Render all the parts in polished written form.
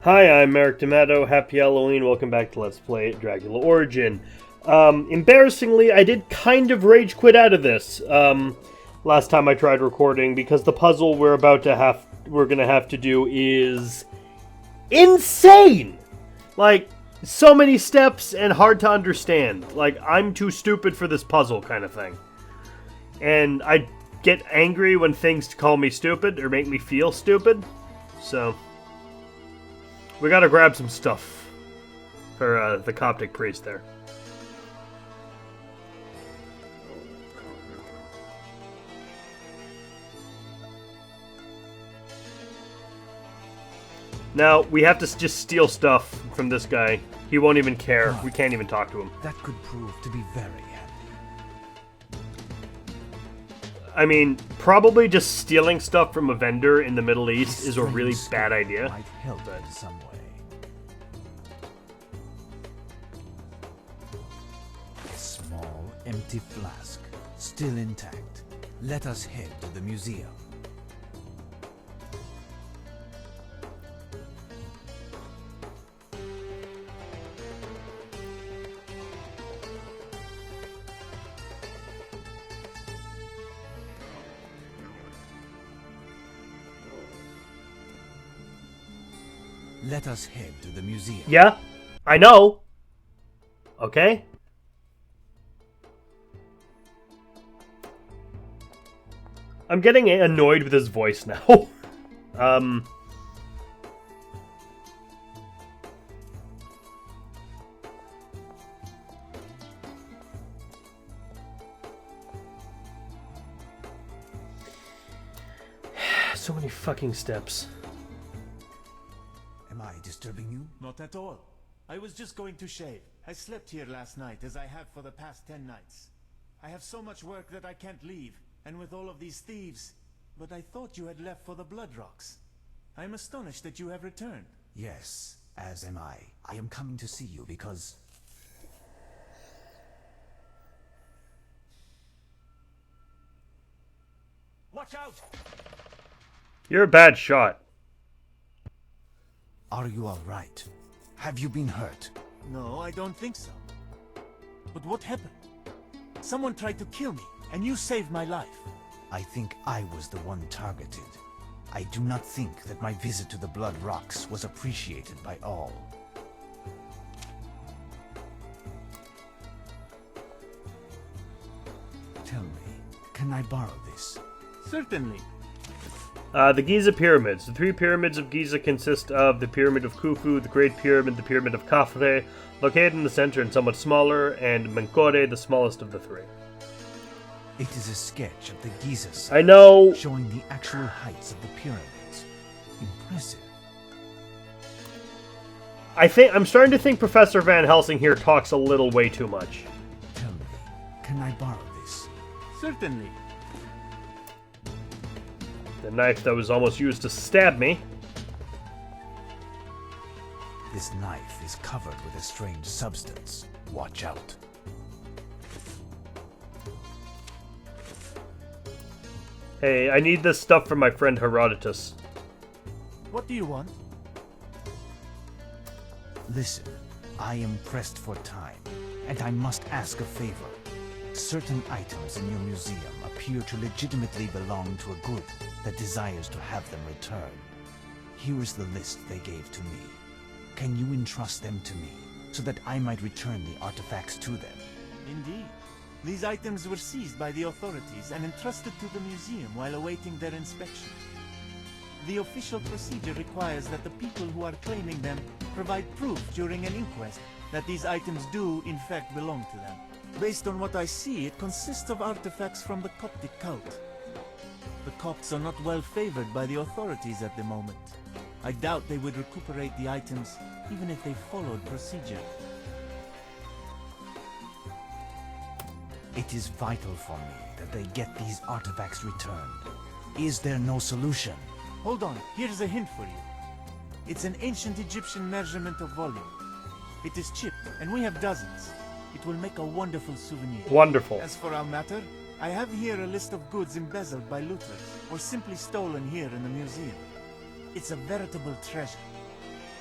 Hi, I'm Merrick D'Amato. Happy Halloween. Welcome back to Let's Play Dracula Origin. Embarrassingly, I did kind of rage quit out of this last time I tried recording because the puzzle we're gonna have to do is insane. Like, so many steps and hard to understand. Like, I'm too stupid for this puzzle kind of thing. And I get angry when things call me stupid or make me feel stupid. So we gotta grab some stuff for the Coptic priest there. Now, we have to just steal stuff from this guy. He won't even care. We can't even talk to him. That could prove to be very handy. I mean, probably just stealing stuff from a vendor in the Middle East is a really bad idea. Might help in some way. A small, empty flask, still intact. Let us head to the museum. Let us head to the museum. Yeah, I know. Okay. I'm getting annoyed with his voice now. So many fucking steps. Am I disturbing you? Not at all. I was just going to shave. I slept here last night, as I have for the past 10 nights. I have so much work that I can't leave, and with all of these thieves. But I thought you had left for the Blood Rocks. I am astonished that you have returned. Yes, as am I. I am coming to see you because... Watch out! You're a bad shot. Are you all right? Have you been hurt? No, I don't think so. But what happened? Someone tried to kill me, and you saved my life. I think I was the one targeted. I do not think that my visit to the Blood Rocks was appreciated by all. Tell me, can I borrow this? Certainly. The Giza Pyramids. The three pyramids of Giza consist of the Pyramid of Khufu, the Great Pyramid, the Pyramid of Khafre, located in the center and somewhat smaller, and Menkaure, the smallest of the three. It is a sketch of the Giza site, I know. showing the actual heights of the pyramids. Impressive. I'm starting to think Professor Van Helsing here talks a little way too much. Tell me, can I borrow this? Certainly. The knife that was almost used to stab me. This knife is covered with a strange substance. Watch out. Hey, I need this stuff from my friend Herodotus. What do you want? Listen, I am pressed for time, and I must ask a favor. Certain items in your museum appear to legitimately belong to a group that desires to have them returned. Here is the list they gave to me. Can you entrust them to me, so that I might return the artifacts to them? Indeed. These items were seized by the authorities and entrusted to the museum while awaiting their inspection. The official procedure requires that the people who are claiming them provide proof during an inquest that these items do, in fact, belong to them. Based on what I see, it consists of artifacts from the Coptic cult. The Copts are not well favored by the authorities at the moment. I doubt they would recuperate the items, even if they followed procedure. It is vital for me that they get these artifacts returned. Is there no solution? Hold on, here's a hint for you. It's an ancient Egyptian measurement of volume. It is chipped, and we have dozens. It will make a wonderful souvenir. Wonderful. As for our matter, I have here a list of goods embezzled by looters, or simply stolen here in the museum. It's a veritable treasure.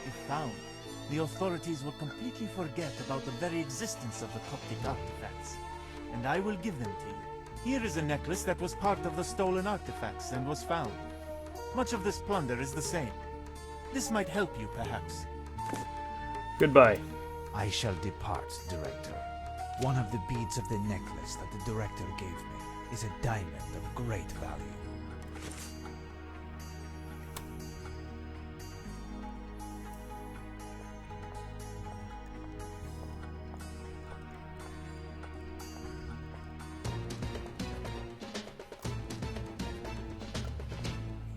If found, the authorities will completely forget about the very existence of the Coptic artifacts, and I will give them to you. Here is a necklace that was part of the stolen artifacts and was found. Much of this plunder is the same. This might help you, perhaps. Goodbye. I shall depart, Director. One of the beads of the necklace that the Director gave me is a diamond of great value.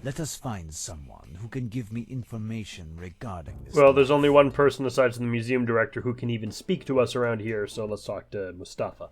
Let us find someone who can give me information regarding this. Well, there's only one person aside from the museum director who can even speak to us around here, so let's talk to Mustafa.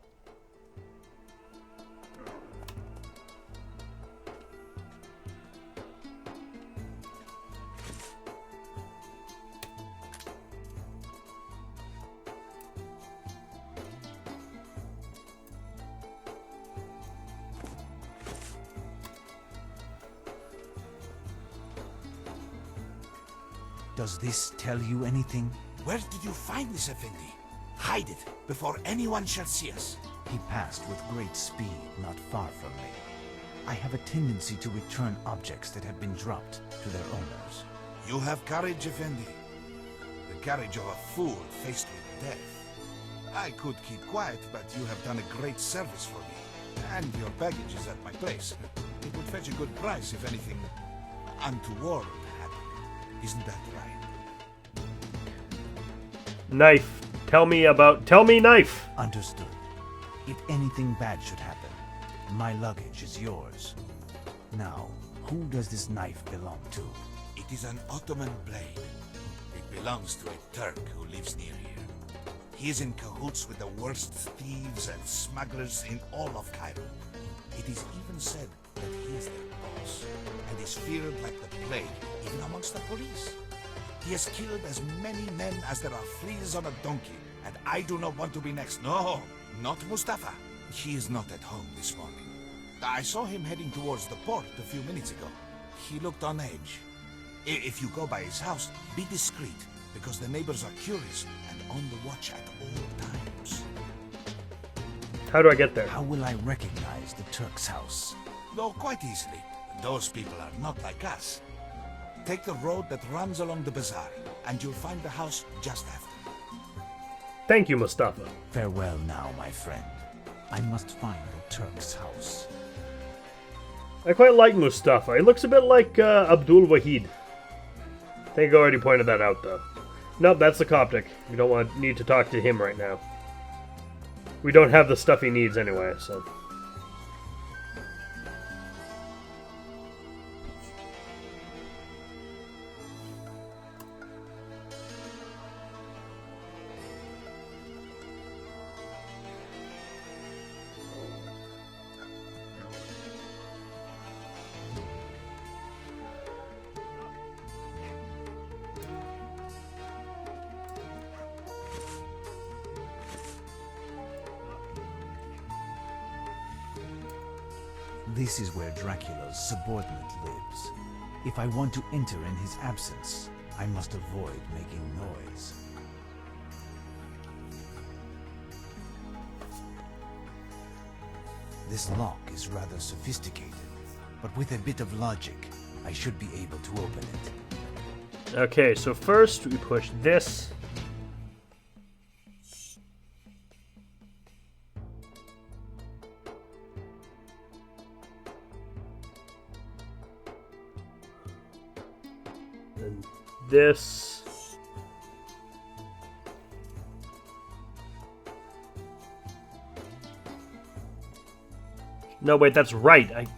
Does this tell you anything? Where did you find this, Effendi? Hide it before anyone shall see us. He passed with great speed not far from me. I have a tendency to return objects that have been dropped to their owners. You have courage, Effendi. The courage of a fool faced with death. I could keep quiet, but you have done a great service for me. And your baggage is at my place. It would fetch a good price if anything untoward happened. Isn't that right? Knife. Tell me knife. Understood. If anything bad should happen, my luggage is yours. Now, who does this knife belong to? It is an Ottoman blade. It belongs to a Turk who lives near here. He is in cahoots with the worst thieves and smugglers in all of Cairo. It is even said that he is their boss, and is feared like the plague, even amongst the police. He has killed as many men as there are fleas on a donkey, and I do not want to be next. No, not Mustafa. He is not at home this morning. I saw him heading towards the port a few minutes ago. He looked on edge. If you go by his house, be discreet, because the neighbors are curious and on the watch at all times. How do I get there? How will I recognize the Turk's house? Oh, quite easily. Those people are not like us. Take the road that runs along the bazaar, and you'll find the house just after. Thank you, Mustafa. Farewell now, my friend. I must find the Turk's house. I quite like Mustafa. He looks a bit like Abdul Wahid. I think I already pointed that out, though. Nope, that's the Coptic. We don't need to talk to him right now. We don't have the stuff he needs anyway, so... This is where Dracula's subordinate lives. If I want to enter in his absence, I must avoid making noise. This lock is rather sophisticated, but with a bit of logic, I should be able to open it. Okay, so first we push this. And this. No, wait, that's right.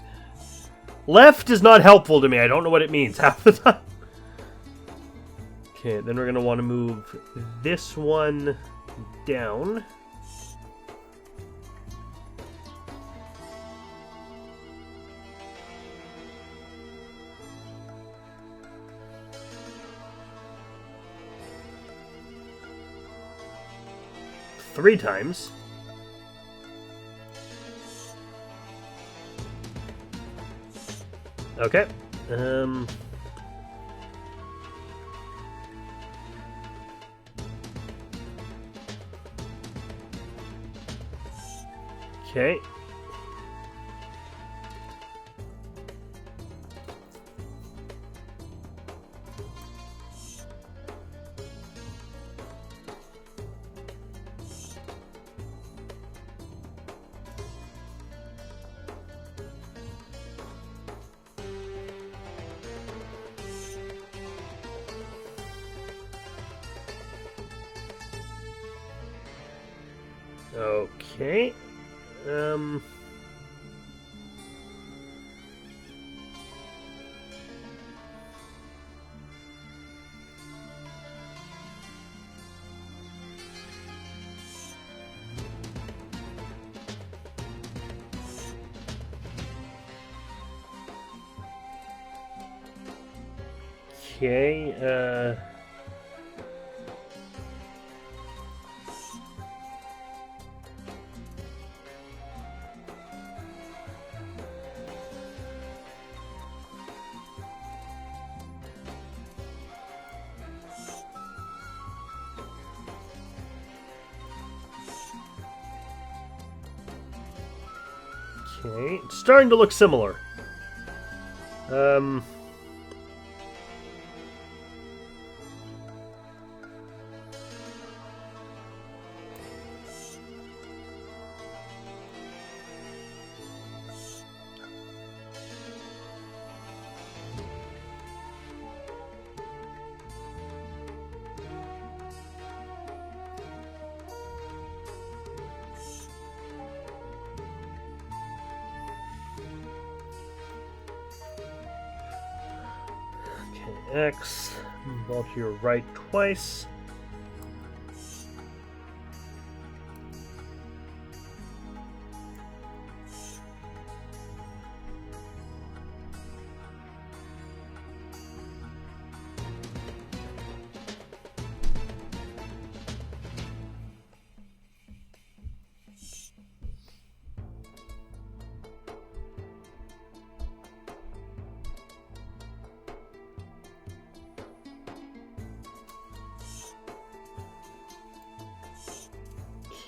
Left is not helpful to me. I don't know what it means half the time. Okay, then we're going to want to move this one down. Three times. Okay. Okay. Okay. Okay, okay, it's starting to look similar. X, ball to your right twice.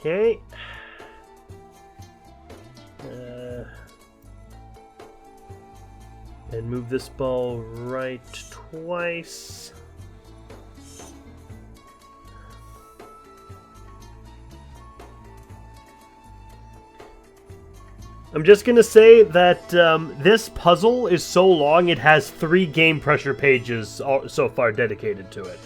Okay. And move this ball right twice. I'm just going to say that this puzzle is so long it has 3 game pressure pages so far dedicated to it.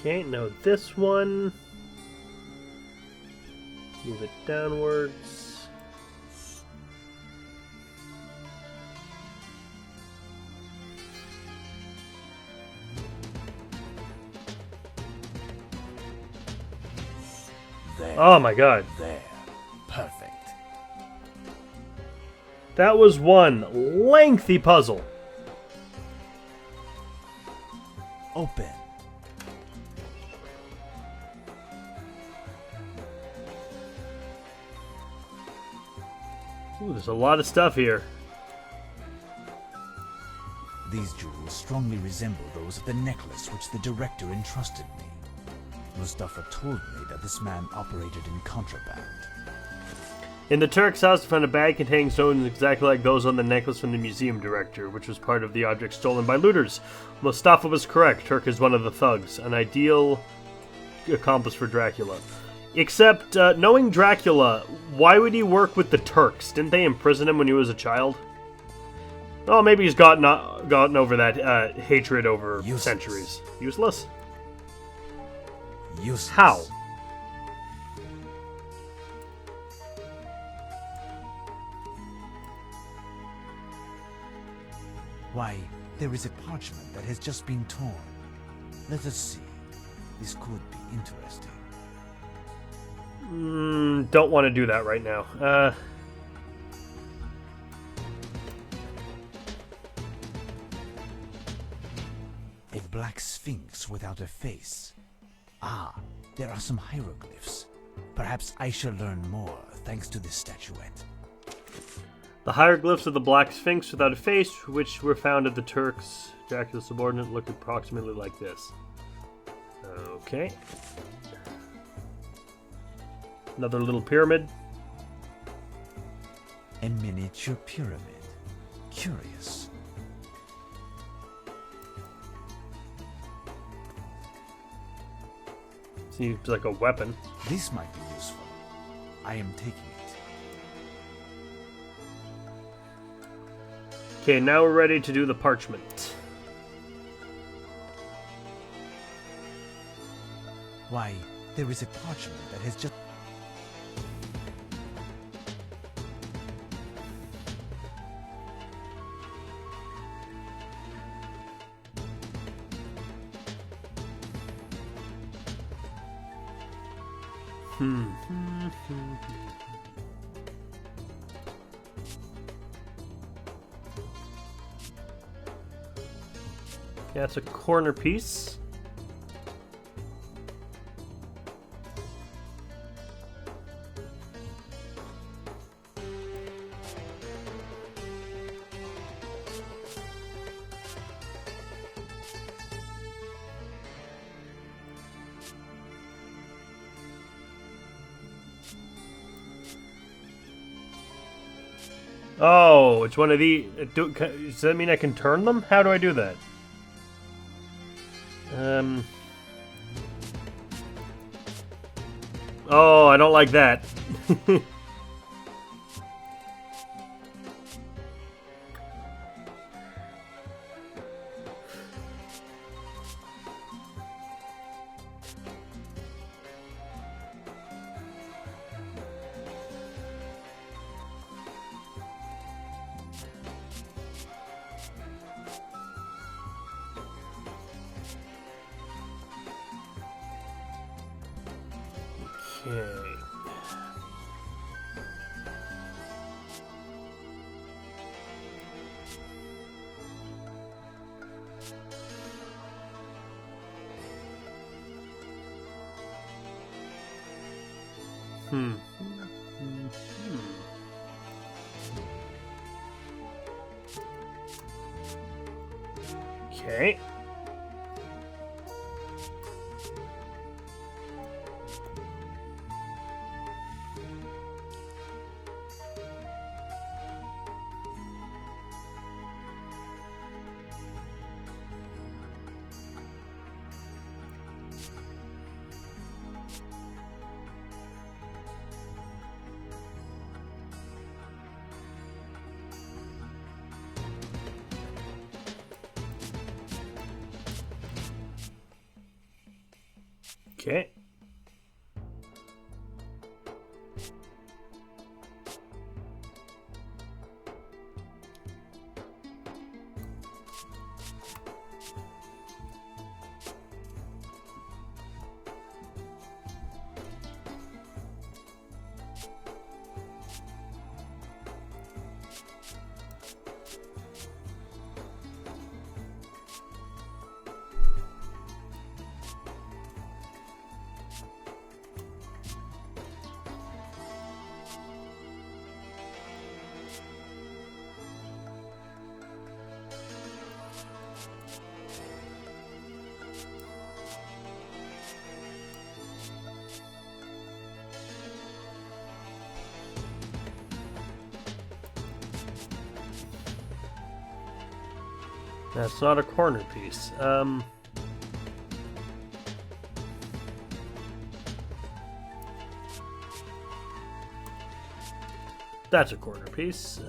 Okay, now this one. Move it downwards. There. Oh my god. There. Perfect. That was one lengthy puzzle. Open. Ooh, there's a lot of stuff here. These jewels strongly resemble those of the necklace which the director entrusted me. Mustafa told me that this man operated in contraband. In the Turk's house, I found a bag containing stones exactly like those on the necklace from the museum director, which was part of the object stolen by looters. Mustafa was correct. Turk is one of the thugs, an ideal accomplice for Dracula. Except, knowing Dracula, why would he work with the Turks? Didn't they imprison him when he was a child? Oh, maybe he's gotten over that hatred over Useless. centuries. Useless? Useless. How? Why, there is a parchment that has just been torn. Let us see. This could be interesting. Don't want to do that right now. A black sphinx without a face. Ah, there are some hieroglyphs. Perhaps I shall learn more thanks to this statuette. The hieroglyphs of the Black Sphinx without a face, which were found at the Turks' Dracula's subordinate, look approximately like this. Okay. Another little pyramid. A miniature pyramid. Curious. Seems like a weapon. This might be useful. I am taking it. Okay, now we're ready to do the parchment. Why, there is a parchment that has just... Yeah, it's a corner piece. Oh, it's one of the... Does that mean I can turn them? How do I do that? Oh, I don't like that. Okay. Okay. Okay. That's not a corner piece. That's a corner piece.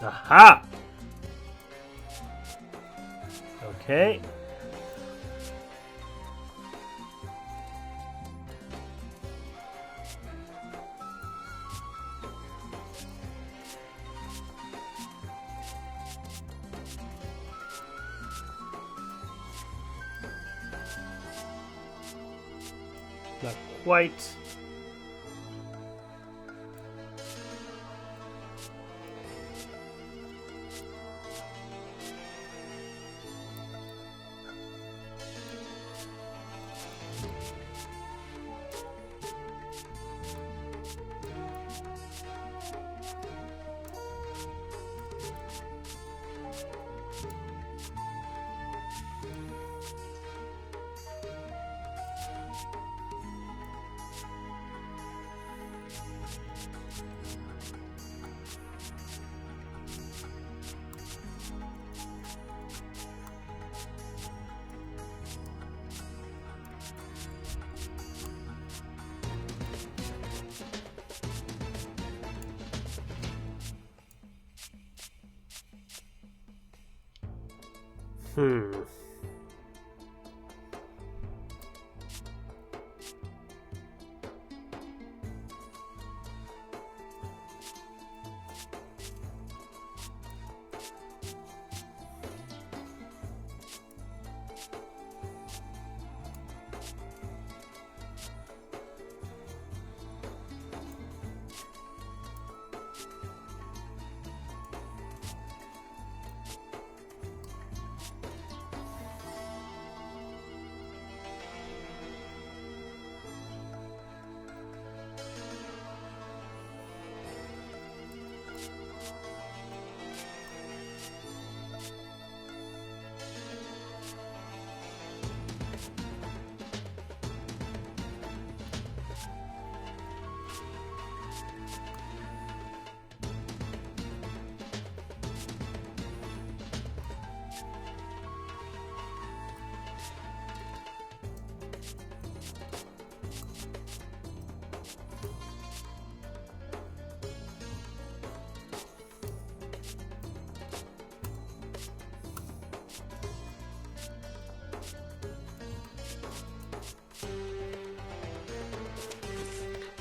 Aha! Okay. Not quite. Hmm.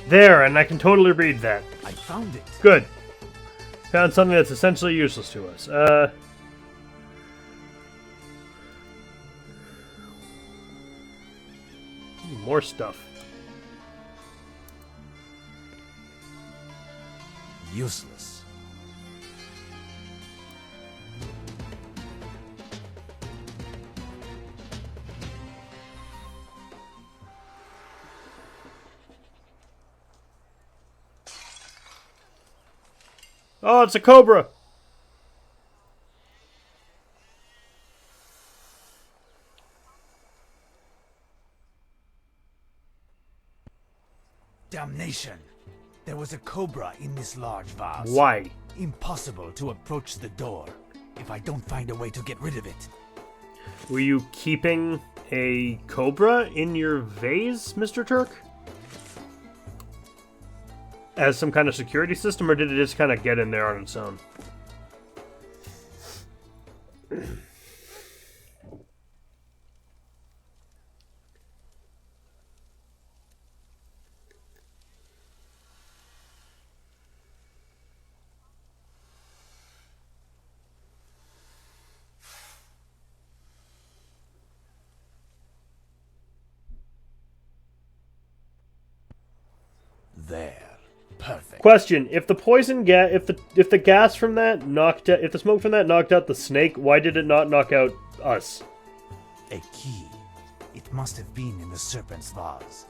There, and I can totally read that. I found it. Good. Found something that's essentially useless to us. More stuff. Useless. Oh, it's a cobra! Damnation! There was a cobra in this large vase. Why? Impossible to approach the door if I don't find a way to get rid of it. Were you keeping a cobra in your vase, Mr. Turk? As some kind of security system, or did it just kind of get in there on its own? There. Perfect. Question: if the poison gas, if the gas from that knocked out, if the smoke from that knocked out the snake, why did it not knock out us? A key. It must have been in the serpent's vase.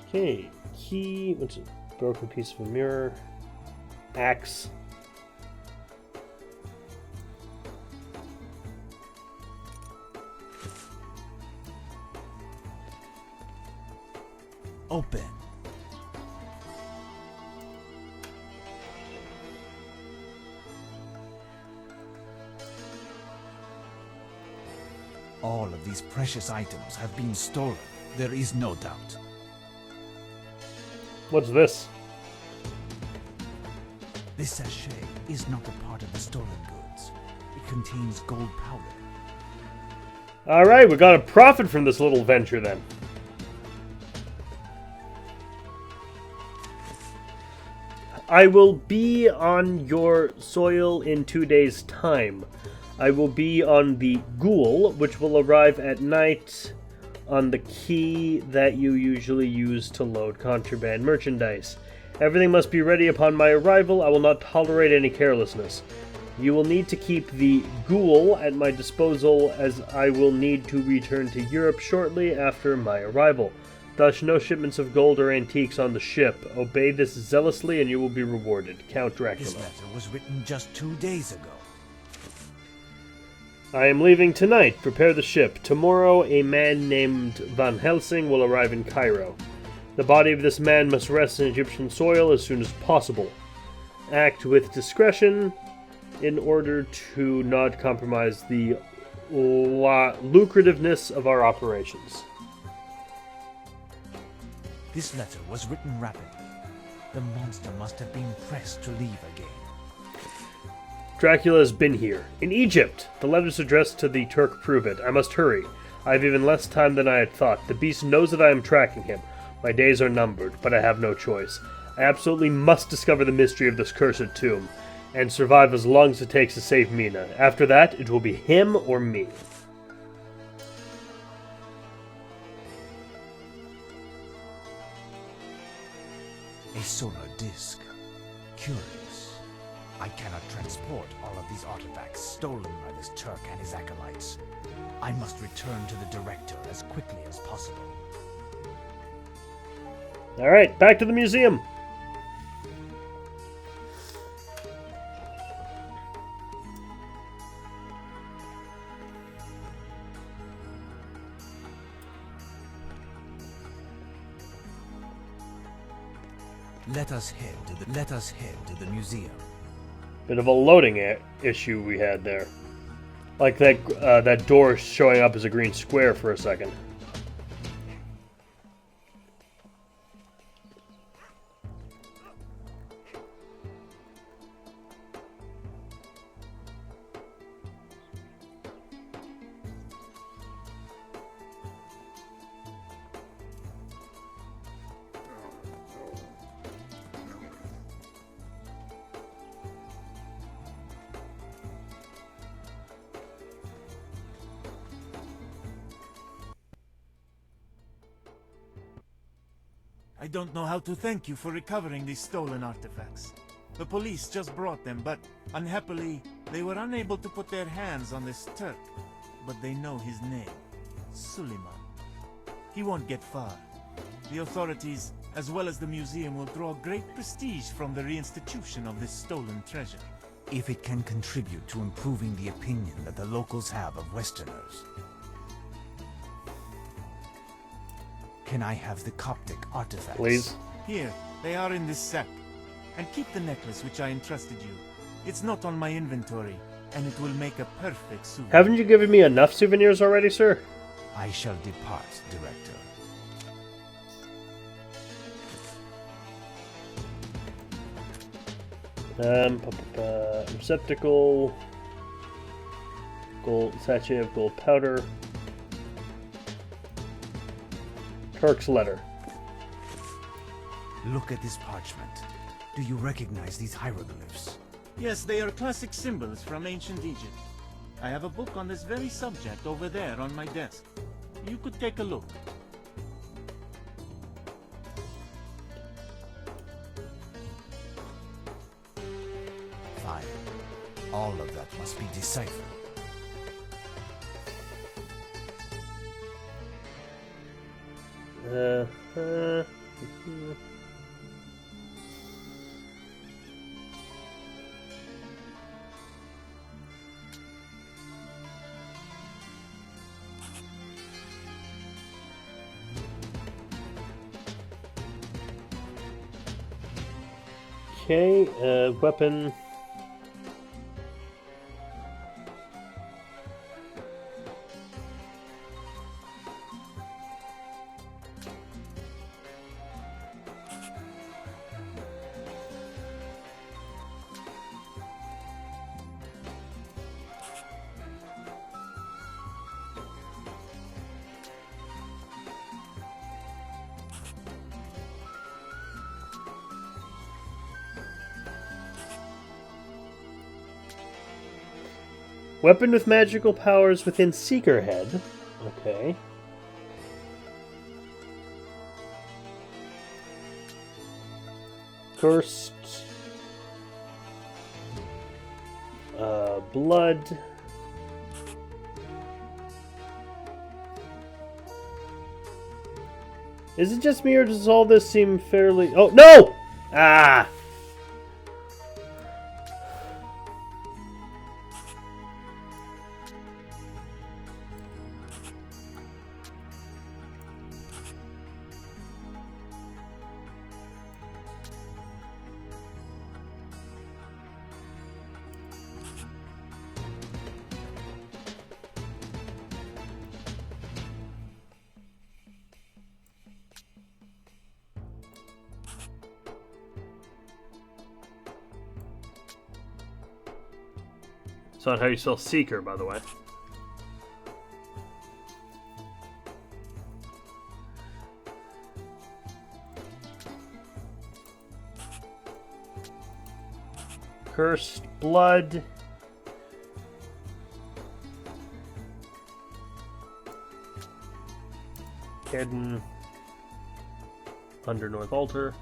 Okay, key. What's it? Broken piece of a mirror. Axe. Open. All of these precious items have been stolen. There is no doubt. What's this? This sachet is not a part of the stolen goods. It contains gold powder. Alright, we got a profit from this little venture then. I will be on your soil in 2 days' time. I will be on the Ghoul, which will arrive at night on the key that you usually use to load contraband merchandise. Everything must be ready upon my arrival. I will not tolerate any carelessness. You will need to keep the Ghoul at my disposal, as I will need to return to Europe shortly after my arrival. Thus, no shipments of gold or antiques on the ship. Obey this zealously and you will be rewarded. Count Dracula. This letter was written just 2 days ago. I am leaving tonight. Prepare the ship. Tomorrow, a man named Van Helsing will arrive in Cairo. The body of this man must rest in Egyptian soil as soon as possible. Act with discretion in order to not compromise the lucrativeness of our operations. This letter was written rapidly. The monster must have been pressed to leave again. Dracula has been here. In Egypt! The letter's addressed to the Turk prove it. I must hurry. I have even less time than I had thought. The beast knows that I am tracking him. My days are numbered, but I have no choice. I absolutely must discover the mystery of this cursed tomb, and survive as long as it takes to save Mina. After that, it will be him or me. A solar disk. Curious. I cannot transport all of these artifacts stolen by this Turk and his acolytes. I must return to the director as quickly as possible. Alright, back to the museum. Let us head to the museum. Bit of a loading issue we had there. Like that door showing up as a green square for a second. I don't know how to thank you for recovering these stolen artifacts. The police just brought them, but unhappily, they were unable to put their hands on this Turk. But they know his name, Suleiman. He won't get far. The authorities, as well as the museum, will draw great prestige from the reinstitution of this stolen treasure. If it can contribute to improving the opinion that the locals have of Westerners. Can I have the Coptic artifacts? Please. Here, they are in this sack. And keep the necklace which I entrusted you. It's not on my inventory, and it will make a perfect souvenir. Haven't you given me enough souvenirs already, sir? I shall depart, Director. Receptacle. Gold sachet of gold powder. Turk's letter. Look at this parchment. Do you recognize these hieroglyphs? Yes, they are classic symbols from ancient Egypt. I have a book on this very subject over there on my desk. You could take a look. Fine. All of that must be deciphered. Okay, weapon. Weapon with magical powers within Seeker Head. Okay. Cursed. Blood. Is it just me, or does all this seem fairly... Oh, no! Ah! It's not how you spell Seeker, by the way. Cursed Blood. Hidden under North Altar.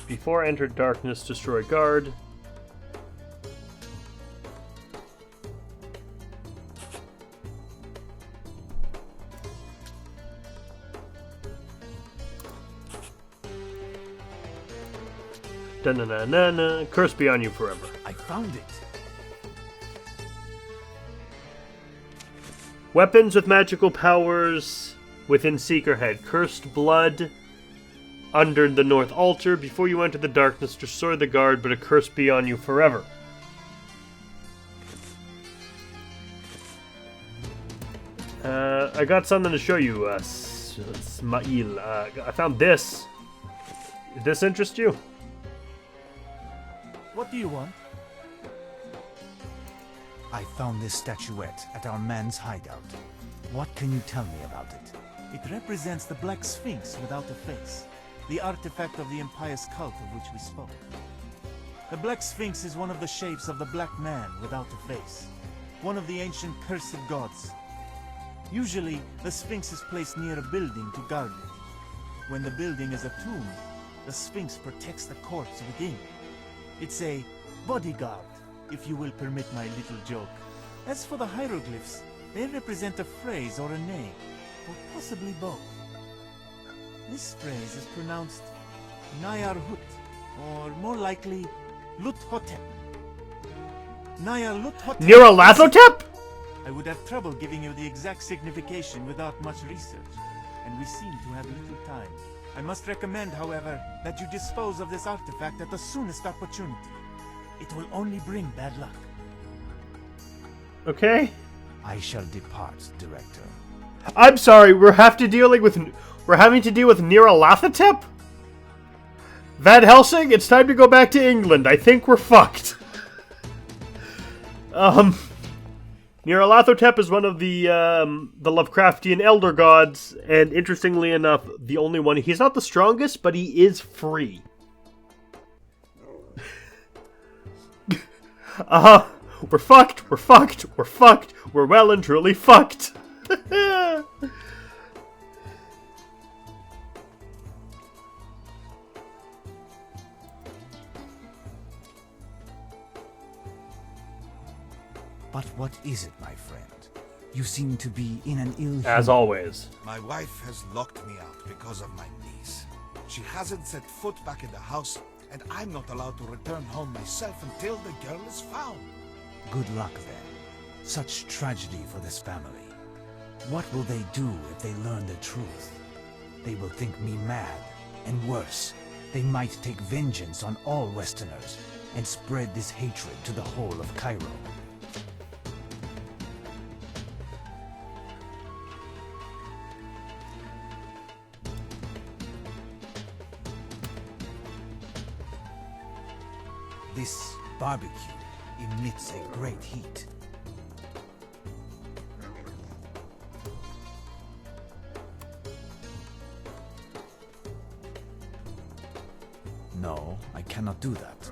Before enter darkness, destroy guard. Da-na-na-na-na. Curse be on you forever. I found it. Weapons with magical powers within Seeker Head. Cursed Blood under the North Altar. Before you enter the darkness, destroy the guard, but a curse be on you forever. I got something to show you, Smail. I found this. Did this interest you? What do you want? I found this statuette at our man's hideout. What can you tell me about it? It represents the Black Sphinx without a face, the artifact of the impious cult of which we spoke. The Black Sphinx is one of the shapes of the Black Man without a face, one of the ancient cursed gods. Usually, the Sphinx is placed near a building to guard it. When the building is a tomb, the Sphinx protects the corpse within. It's a bodyguard, if you will permit my little joke. As for the hieroglyphs, they represent a phrase or a name, or possibly both. This phrase is pronounced Nayarhut, or more likely, Luthotep. Nayarluthotep. Nyarlathotep? I would have trouble giving you the exact signification without much research, and we seem to have little time. I must recommend, however, that you dispose of this artifact at the soonest opportunity. It will only bring bad luck. Okay. I shall depart, Director. I'm sorry, we're having to deal with Nyarlathotep? Van Helsing, it's time to go back to England. I think we're fucked. Nyarlathotep is one of the Lovecraftian elder gods, and interestingly enough, the only one. He's not the strongest, but he is free. We're fucked, we're fucked, we're fucked, we're well and truly fucked. But what is it, my friend? You seem to be in an ill humor. As always. My wife has locked me out because of my niece. She hasn't set foot back in the house, and I'm not allowed to return home myself until the girl is found. Good luck, then. Such tragedy for this family. What will they do if they learn the truth? They will think me mad, and worse, they might take vengeance on all Westerners and spread this hatred to the whole of Cairo. This barbecue emits a great heat. No, I cannot do that.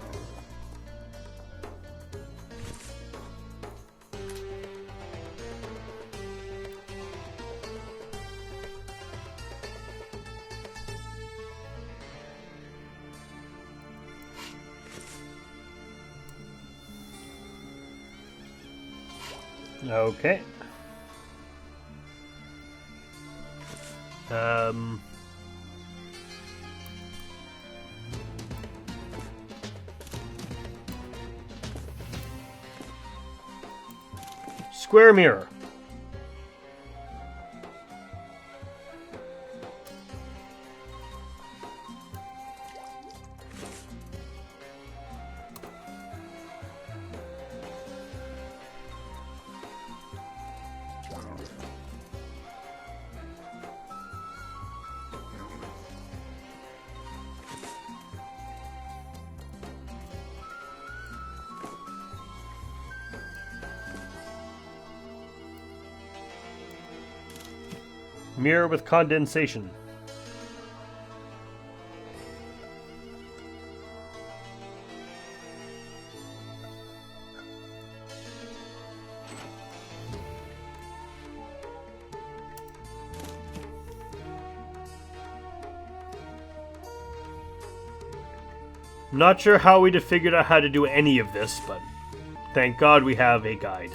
Okay. Square mirror. Mirror with condensation. I'm not sure how we'd have figured out how to do any of this, but thank God we have a guide.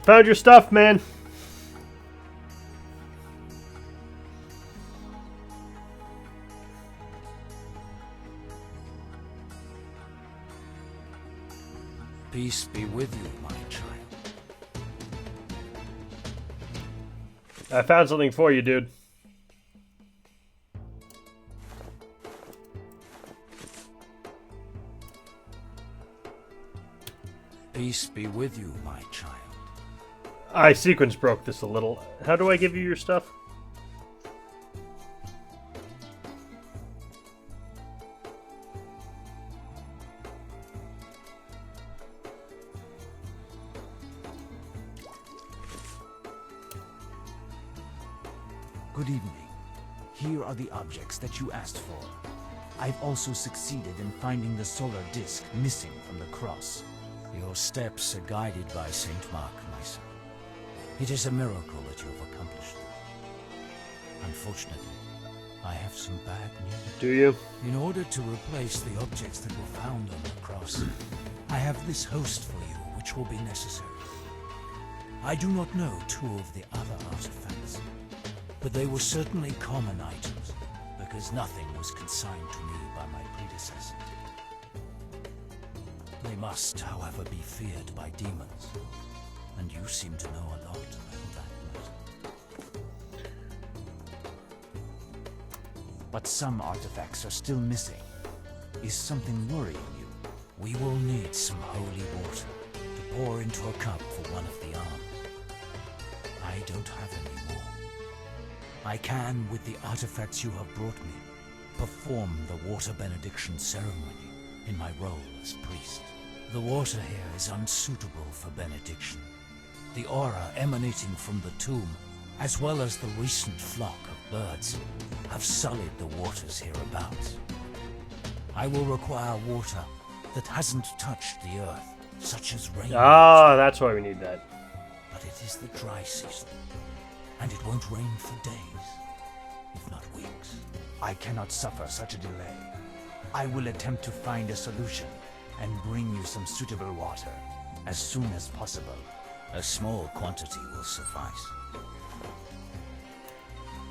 Found your stuff, man. Peace be with you, my child. I found something for you, dude. Peace be with you, my child. I sequence broke this a little. How do I give you your stuff? Good evening. Here are the objects that you asked for. I've also succeeded in finding the solar disk missing from the cross. Your steps are guided by Saint Mark, my son. It is a miracle that you have accomplished this. Unfortunately, I have some bad news. Do you? In order to replace the objects that were found on the cross, I have this host for you, which will be necessary. I do not know two of the other artifacts, but they were certainly common items, because nothing was consigned to me by my predecessor. They must, however, be feared by demons, and you seem to know a lot about that matter. But some artifacts are still missing. Is something worrying you? We will need some holy water to pour into a cup for one of the arms. I don't have any more. I can, with the artifacts you have brought me, perform the water benediction ceremony in my role as priest. The water here is unsuitable for benediction. The aura emanating from the tomb, as well as the recent flock of birds, have sullied the waters hereabouts. I will require water that hasn't touched the earth, such as rain. Ah, that's why we need that. But it is the dry season, and it won't rain for days, if not weeks. I cannot suffer such a delay. I will attempt to find a solution and bring you some suitable water as soon as possible. A small quantity will suffice.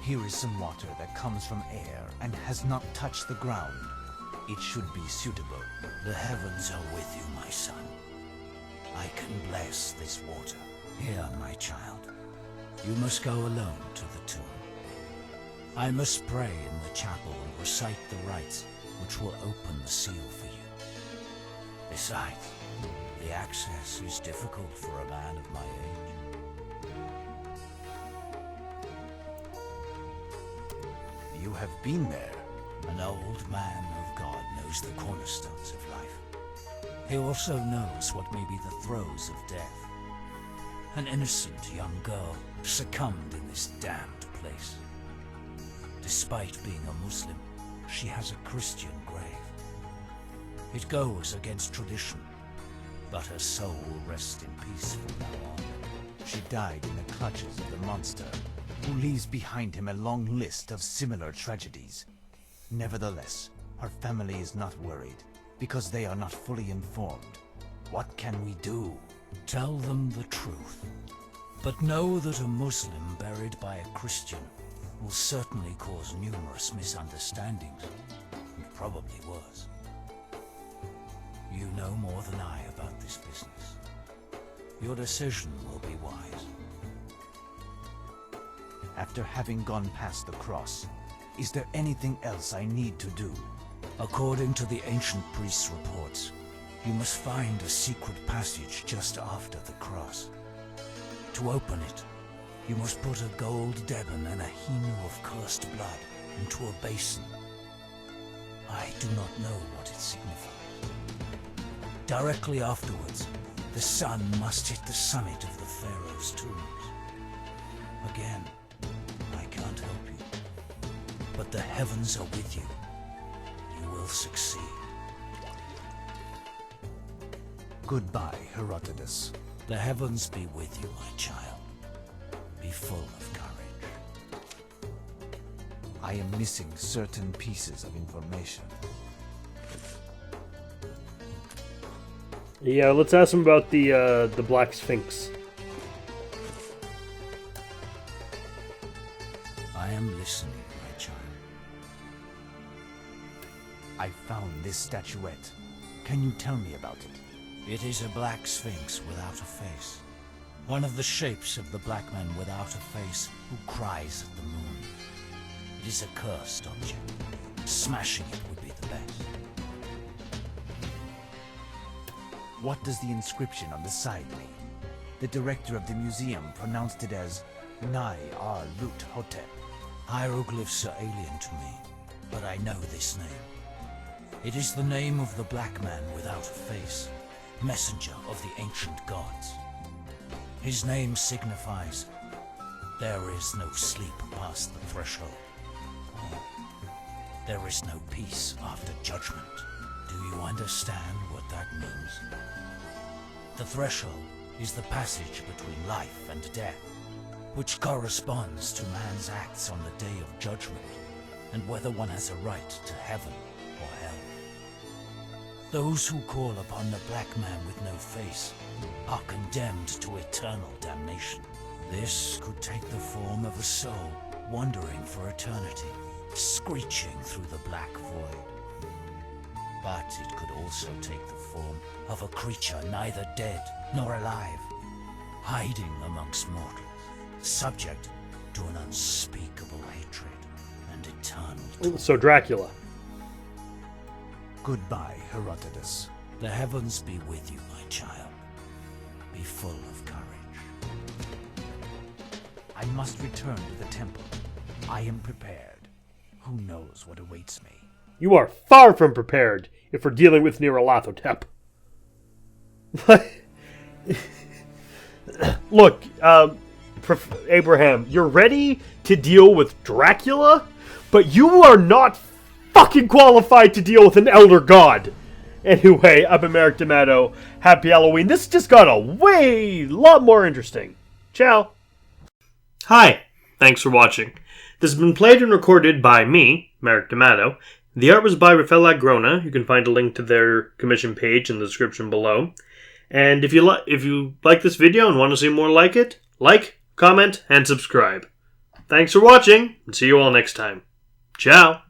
Here is some water that comes from air and has not touched the ground. It should be suitable. The heavens are with you, my son. I can bless this water. Here, my child. You must go alone to the tomb. I must pray in the chapel and recite the rites which will open the seal for you. Besides, the access is difficult for a man of my age. You have been there. An old man of God knows the cornerstones of life. He also knows what may be the throes of death. An innocent young girl succumbed in this damned place. Despite being a Muslim, she has a Christian grave. It goes against tradition, but her soul will rest in peace from now on. She died in the clutches of the monster, who leaves behind him a long list of similar tragedies. Nevertheless, her family is not worried, because they are not fully informed. What can we do? Tell them the truth. But know that a Muslim buried by a Christian will certainly cause numerous misunderstandings, and probably worse. You know more than I about this business. Your decision will be wise. After having gone past the cross, is there anything else I need to do? According to the ancient priest's reports, you must find a secret passage just after the cross. To open it, you must put a gold deben and a hinu of cursed blood into a basin. I do not know what it signifies. Directly afterwards, the sun must hit the summit of the pharaoh's tombs. Again, I can't help you, but the heavens are with you. You will succeed. Goodbye, Herodotus. The heavens be with you, my child. Be full of courage. I am missing certain pieces of information. Yeah, let's ask him about the Black Sphinx. I am listening, my child. I found this statuette. Can you tell me about it? It is a black sphinx without a face. One of the shapes of the black man without a face who cries at the moon. It is a cursed object. Smashing it would be the best. What does the inscription on the side mean? The director of the museum pronounced it as Nai Ar Lut Hotep. Hieroglyphs are alien to me, but I know this name. It is the name of the black man without a face, messenger of the ancient gods. His name signifies, there is no sleep past the threshold. There is no peace after judgment. Do you understand what that means? The threshold is the passage between life and death, which corresponds to man's acts on the day of judgment, and whether one has a right to heaven or hell. Those who call upon the black man with no face are condemned to eternal damnation. This could take the form of a soul wandering for eternity, screeching through the black void. But it could also take the form of a creature neither dead nor alive, hiding amongst mortals, subject to an unspeakable hatred and eternal torture. So Dracula. Goodbye, Herodotus. The heavens be with you, my child. Be full of courage. I must return to the temple. I am prepared. Who knows what awaits me? You are far from prepared if we're dealing with Nyarlathotep. Look, Abraham, you're ready to deal with Dracula, but you are not fucking qualified to deal with an elder god. Anyway, I've been Merrick D'Amato. Happy Halloween. This just got a lot more interesting. Ciao. Hi. Thanks for watching. This has been played and recorded by me, Merrick D'Amato. The art was by Rafael Agrona. You can find a link to their commission page in the description below. And if you like this video and want to see more like it, like, comment, and subscribe. Thanks for watching, and see you all next time. Ciao!